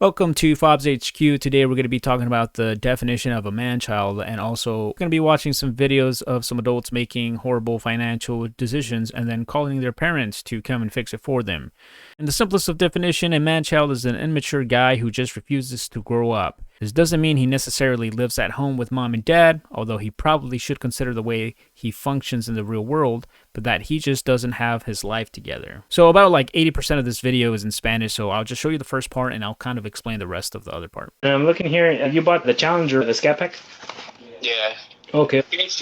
Welcome to Fobs HQ. Today we're going to be talking about the definition of a man-child, and also going to be watching some videos of some adults making horrible financial decisions and then calling their parents to come and fix it for them. In the simplest of definition, a man-child is an immature guy who just refuses to grow up. This doesn't mean he necessarily lives at home with mom and dad, although he probably should consider the way he functions in the real world, but that he just doesn't have his life together. So about like 80% of this video is in Spanish, so I'll just show you the first part and I'll kind of explain the rest of the other part. I'm looking here. You bought the Challenger, the Scat Pack? Yeah. Okay. It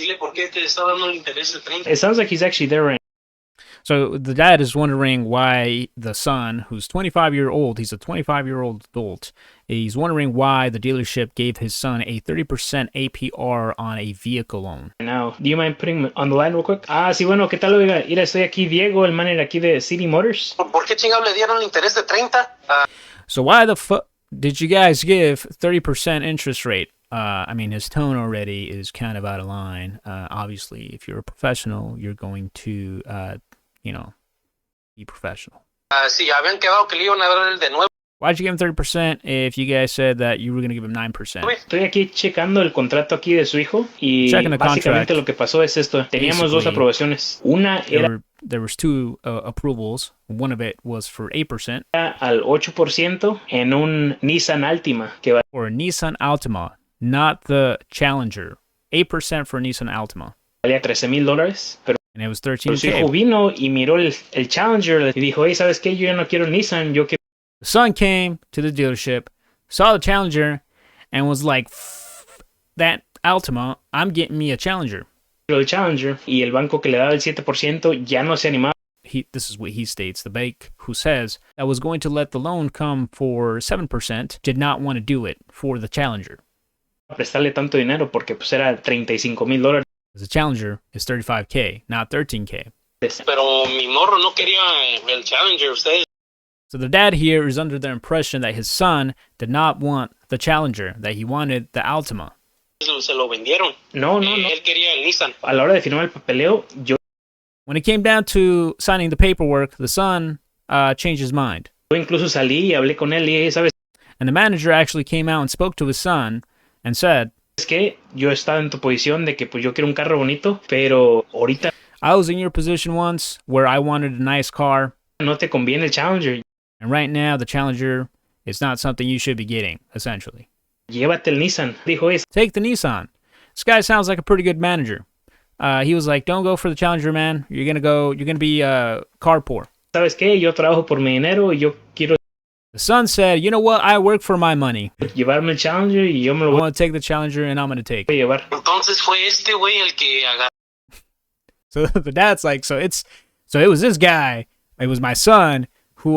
sounds like he's actually there right now. So the dad is wondering why the son, who's 25-year-old, he's a 25-year-old adult, he's wondering why the dealership gave his son a 30% APR on a vehicle loan. Now, do you mind putting him on the line real quick? Ah, sí, bueno, ¿qué tal? Oiga, mira, estoy aquí, Diego, el manager aquí de City Motors. ¿Por qué chingados le dieron el interés de 30? So why the fuck did you guys give 30% interest rate? I mean, his tone already is kind of out of line. Obviously, if you're a professional, you're going to, be professional. Si habían quedado que le iban a dar el de nuevo. Why'd you give him 30% if you guys said that you were going to give him 9%? Estoy aquí checando el contrato aquí de su hijo y básicamente lo que pasó es esto. Teníamos dos aprobaciones. Una era there was two approvals. One of it was for 8%. Al 8% en un Nissan Altima que va or a Nissan Altima, not the Challenger. 8% for a Nissan Altima. Valía $13,000, pero and it was su $13,000. hijo vino y miró el Challenger y dijo, hey, ¿sabes qué? Yo ya no quiero Nissan, yo quiero... The son came to the dealership, saw the Challenger, and was like, that Altima, I'm getting me a Challenger. El Challenger, y el banco que le daba el 7% ya no se animaba. This is what he states. The bank who says that was going to let the loan come for 7% did not want to do it for the Challenger. Prestarle tanto dinero porque pues era $35,000. The Challenger is $35K, not $13K. Pero mi morro no quería el Challenger, ustedes. So the dad here is under the impression that his son did not want the Challenger, that he wanted the Altima. Se lo vendieron. No. Él quería el Nissan. A la hora de firmar el papeleo, When it came down to signing the paperwork, the son changed his mind. Yo incluso salí y hablé con él y dije, ¿sabes And the manager actually came out and spoke to his son and said, qué? Yo estaba en tu posición de que pues yo quiero un carro bonito, pero ahorita I was in your position once where I wanted a nice car, no te conviene el Challenger. and right now the Challenger is not something you should be getting, essentially. Llévate el Nissan. Dijo, Take the Nissan. This guy sounds like a pretty good manager. He was like, don't go for the Challenger, man. You're gonna be car poor. ¿sabes qué? Yo trabajo por mi dinero y yo quiero The son said, you know what? I work for my money. llevarme el Challenger y yo me I lo voy want to take the Challenger and I'm going to take a it. llevar. Entonces fue este güey el que agarró So the dad's like, so it was this guy, it was my son who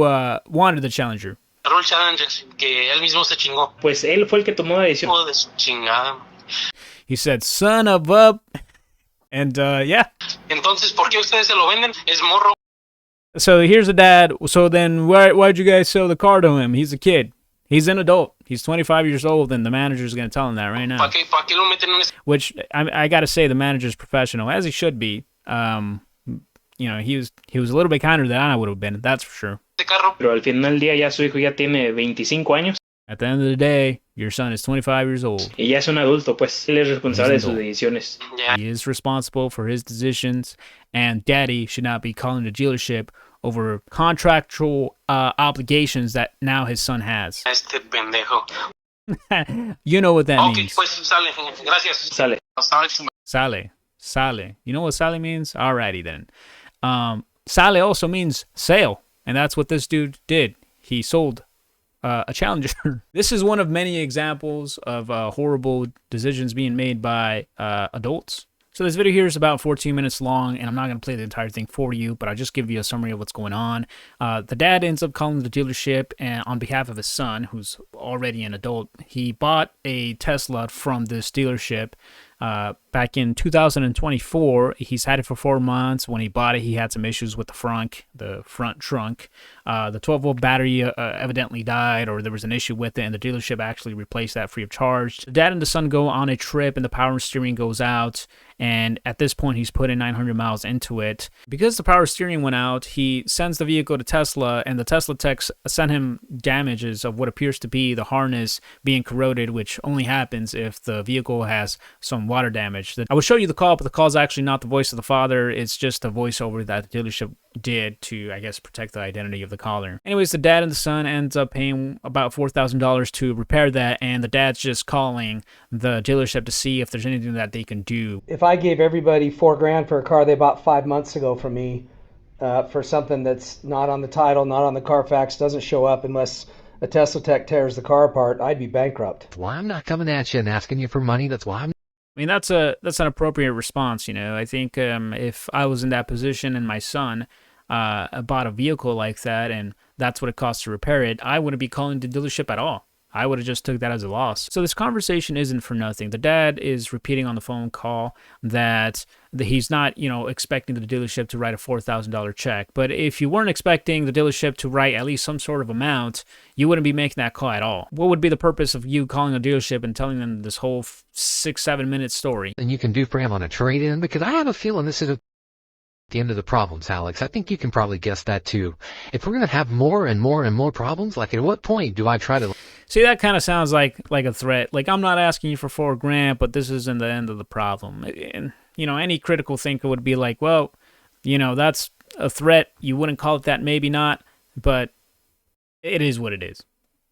wanted the Challenger. el Challenger, que él mismo se chingó. Pues él fue el que tomó la decisión. Hijo de su chingada. He said, son of a... And yeah. Entonces, ¿por qué ustedes se lo venden? Es morro. So here's the dad. So then why'd you guys sell the car to him? He's a kid. He's an adult. He's 25 years old, and the manager's going to tell him that right now. ¿Para qué lo meten en ese Which, I got to say, the manager's professional, as he should be. He was a little bit kinder than I would have been, that's for sure. carro? Pero al final del día ya su hijo ya tiene 25 años At the end of the day, your son is 25 years old. y ya es un adulto, pues él es responsable de sus decisiones. Ya. He is responsible for his decisions, and daddy should not be calling the dealership over contractual obligations that now his son has. Este pendejo. You know what that Ok, means. pues sale. Gracias. Sale. Sale. You know what sale means? Alrighty then. Sale also means sale, and that's what this dude did. He sold a Challenger. This is one of many examples of horrible decisions being made by adults. So this video here is about 14 minutes long, and I'm not going to play the entire thing for you, but I'll just give you a summary of what's going on. The dad ends up calling the dealership, and on behalf of his son, who's already an adult, he bought a Tesla from this dealership Back in 2024, he's had it for 4 months. When he bought it, he had some issues with the front trunk. The 12-volt battery evidently died, or there was an issue with it, and the dealership actually replaced that free of charge. The dad and the son go on a trip, and the power steering goes out, and at this point, he's put in 900 miles into it. Because the power steering went out, he sends the vehicle to Tesla, and the Tesla techs sent him damages of what appears to be the harness being corroded, which only happens if the vehicle has some water damage. I will show you the call, but the call is actually not the voice of the father. It's just a voiceover that the dealership did to, I guess, protect the identity of the caller. Anyways, the dad and the son ends up paying about $4,000 to repair that, and the dad's just calling the dealership to see if there's anything that they can do. If I gave everybody $4,000 for a car they bought 5 months ago from me, for something that's not on the title, not on the Carfax, doesn't show up unless a Tesla tech tears the car apart, I'd be bankrupt. That's why I'm not coming at you and asking you for money. That's why I'm... I mean, that's an appropriate response, you know. I think if I was in that position and my son bought a vehicle like that and that's what it costs to repair it, I wouldn't be calling the dealership at all. I would have just took that as a loss. So this conversation isn't for nothing. The dad is repeating on the phone call that he's not, you know, expecting the dealership to write a $4,000 check. But if you weren't expecting the dealership to write at least some sort of amount, you wouldn't be making that call at all. What would be the purpose of you calling a dealership and telling them this whole 6-7 minute story? And you can do for him on a trade-in? Because I have a feeling this is the end of the problems, Alex. I think you can probably guess that too. If we're going to have more and more and more problems, like at what point do I try to... See, that kind of sounds like a threat. Like, I'm not asking you for $4,000, but this isn't the end of the problem. And, you know, any critical thinker would be like, well, you know, that's a threat. You wouldn't call it that, maybe not, but it is what it is.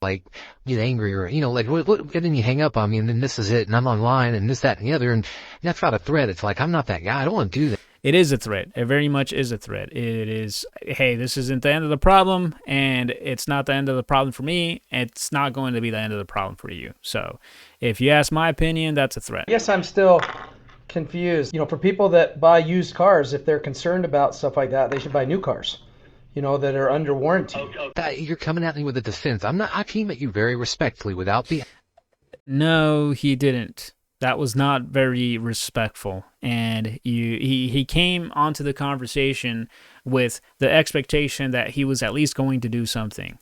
Like, get angry or, you know, like, what, and then you hang up on me and then this is it and I'm online and this, that, and the other. And that's not a threat. It's like, I'm not that guy. I don't want to do that. It is a threat. It very much is a threat. It is, hey, this isn't the end of the problem, and it's not the end of the problem for me. It's not going to be the end of the problem for you. So if you ask my opinion, that's a threat. Yes, I'm still confused. You know, for people that buy used cars, if they're concerned about stuff like that, they should buy new cars, you know, that are under warranty. You're coming at me with a defense. I came at you very respectfully without being... No, he didn't. That was not very respectful, and he came onto the conversation with the expectation that he was at least going to do something.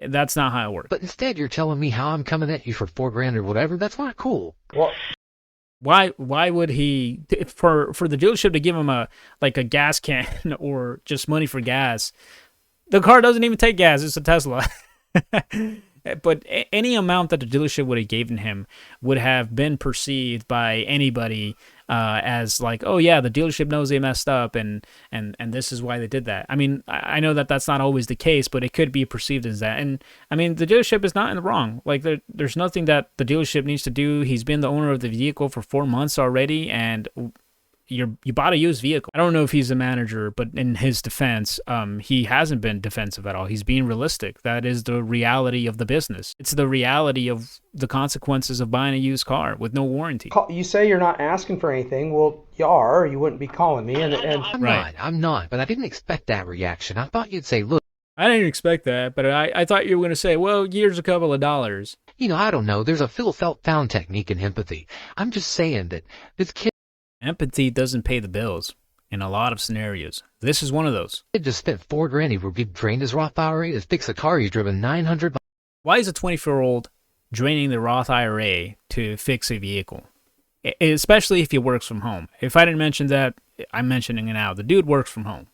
That's not how it works. But instead, you're telling me how I'm coming at you for $4,000 or whatever. That's not cool. Well, why would he, for the dealership to give him a gas can or just money for gas? The car doesn't even take gas. It's a Tesla. But any amount that the dealership would have given him would have been perceived by anybody as like, oh yeah, the dealership knows they messed up and this is why they did that. I mean, I know that that's not always the case, but it could be perceived as that. And I mean, the dealership is not in the wrong. Like there's nothing that the dealership needs to do. He's been the owner of the vehicle for 4 months already, and you bought a used vehicle. I don't know if he's a manager, but in his defense, he hasn't been defensive at all. He's being realistic. That is the reality of the business. It's the reality of the consequences of buying a used car with no warranty. You say you're not asking for anything. Well, you are, or you wouldn't be calling me. I'm not, but I didn't expect that reaction. I thought you'd say, look. I didn't expect that, but I thought you were going to say, well, here's a couple of dollars. You know, I don't know. There's a Phil Found technique in empathy. I'm just saying that this kid... Empathy doesn't pay the bills in a lot of scenarios. This is one of those. He just spent $4,000. He would be drained his Roth IRA to fix a car he's driven 900 miles. Why is a 24-year-old draining the Roth IRA to fix a vehicle? Especially if he works from home. If I didn't mention that, I'm mentioning it now. The dude works from home.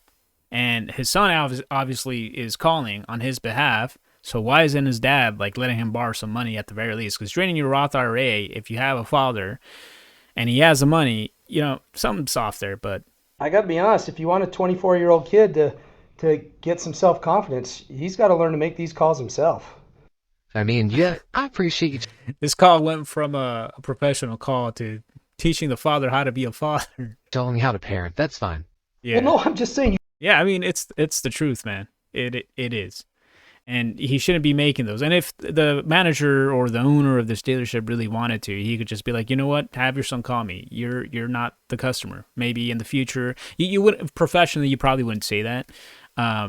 And his son obviously is calling on his behalf. So why isn't his dad letting him borrow some money at the very least? Because draining your Roth IRA, if you have a father and he has the money, you know, something's off there. But I got to be honest, if you want a 24-year-old kid to get some self-confidence, he's got to learn to make these calls himself. I mean, yeah, I appreciate you. This call went from a professional call to teaching the father how to be a father. Telling me how to parent. That's fine. Yeah. Well, no, I'm just saying. Yeah, I mean, it's the truth, man. It is. And he shouldn't be making those. And if the manager or the owner of this dealership really wanted to, he could just be like, you know what? Have your son call me. You're not the customer. Maybe in the future, you would professionally, you probably wouldn't say that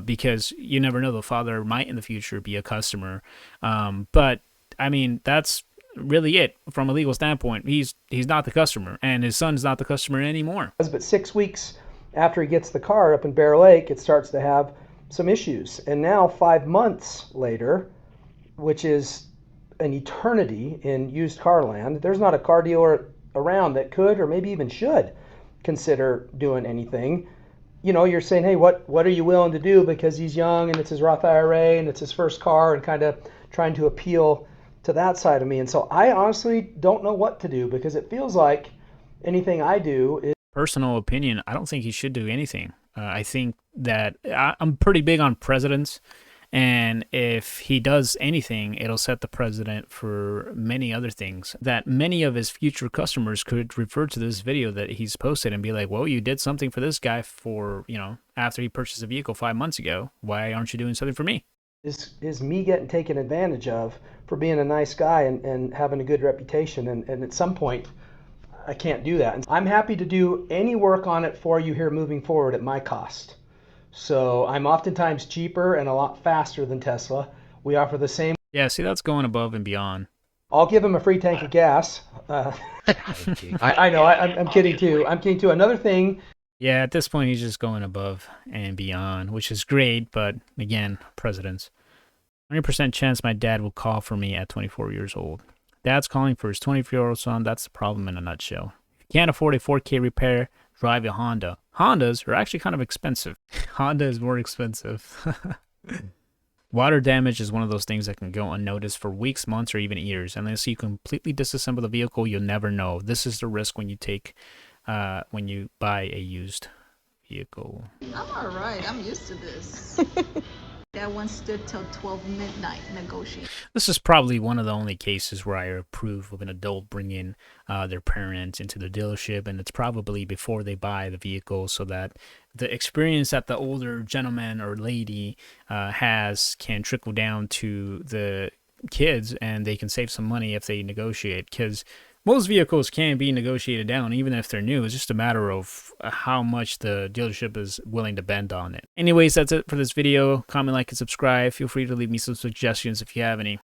because you never know. The father might in the future be a customer. But I mean, that's really it from a legal standpoint. He's not the customer, and his son's not the customer anymore. But 6 weeks after he gets the car up in Bear Lake, it starts to have some issues. And now 5 months later, which is an eternity in used car land, there's not a car dealer around that could or maybe even should consider doing anything. You know, you're saying, hey, what are you willing to do, because he's young and it's his Roth IRA and it's his first car, and kind of trying to appeal to that side of me. And so I honestly don't know what to do, because it feels like anything I do is... Personal opinion, I don't think he should do anything. I think that I'm pretty big on precedents, and if he does anything, it'll set the precedent for many other things that many of his future customers could refer to this video that he's posted and be like, well, you did something for this guy for, you know, after he purchased a vehicle 5 months ago. Why aren't you doing something for me? Is me getting taken advantage of for being a nice guy and having a good reputation. And at some point, I can't do that. And I'm happy to do any work on it for you here moving forward at my cost. So I'm oftentimes cheaper and a lot faster than Tesla. We offer the same. Yeah, see, that's going above and beyond. I'll give him a free tank of gas. I know, I'm kidding too. I'm kidding too. Another thing. Yeah, at this point, he's just going above and beyond, which is great. But again, precedents. 100% chance my dad will call for me at 24 years old. Dad's calling for his 24-year-old son. That's the problem in a nutshell. If you can't afford a 4K repair, drive a Honda. Hondas are actually kind of expensive. Honda is more expensive. Water damage is one of those things that can go unnoticed for weeks, months, or even years. Unless you completely disassemble the vehicle, you'll never know. This is the risk when you take, when you buy a used vehicle. I'm all right. I'm used to this. That one stood till 12 midnight negotiating. This is probably one of the only cases where I approve of an adult bringing their parents into the dealership, and it's probably before they buy the vehicle, so that the experience that the older gentleman or lady has can trickle down to the kids, and they can save some money if they negotiate, because most vehicles can be negotiated down, even if they're new. It's just a matter of how much the dealership is willing to bend on it. Anyways, that's it for this video. Comment, like, and subscribe. Feel free to leave me some suggestions if you have any.